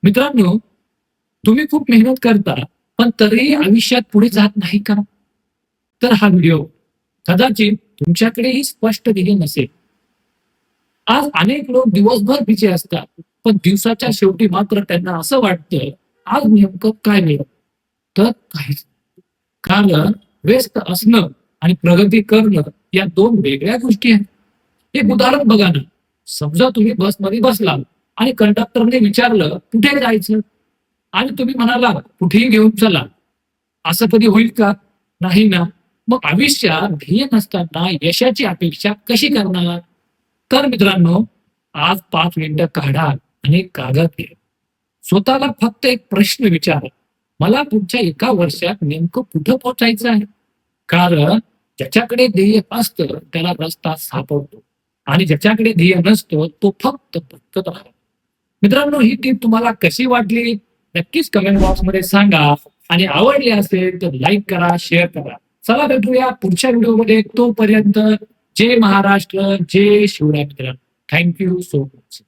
मित्रांनो, तुम्ही खूप मेहनत करता, पण तरीही आयुष्यात पुढे जात नाही का? तर हा व्हिडिओ कदाचित तुमच्याकडेही स्पष्ट दिले नसेल. आज अनेक लोक दिवसभर बिझी असतात, पण दिवसाच्या शेवटी मात्र त्यांना असं वाटतं, आज नेमकं काय मिळालं? तर काहीच नाही. कारण व्यस्त असणं आणि प्रगती करणं या दोन वेगळ्या गोष्टी आहेत. एक उदाहरण बघा ना. समजा तुम्ही बसमध्ये बसला आणि कंडक्टरने विचारलं, कुठे जायचं? आणि तुम्ही म्हणाला, कुठेही घेऊन चला. असं कधी होईल का? नाही ना. मग आयुष्यात ध्येय नसताना यशाची अपेक्षा कशी करणार? तर मित्रांनो, आज 5 मिनिटं काढा आणि कागद घ्या. स्वतःला फक्त एक प्रश्न विचारा. मला पुढच्या 1 वर्षात नेमकं कुठं पोहोचायचं आहे? कारण ज्याच्याकडे ध्येय असतं त्याला रस्ता सापडतो आणि ज्याच्याकडे ध्येय नसतो तो फक्त भटकत राहतो. मित्रांनो, ही टीप तुम्हाला कशी वाटली नक्कीच कमेंट बॉक्समध्ये सांगा आणि आवडली असेल तर लाईक करा, शेअर करा. चला भेटूया पुढच्या व्हिडिओमध्ये. तोपर्यंत जय महाराष्ट्र, जय शिवराय मित्रांनो. Thank you so much.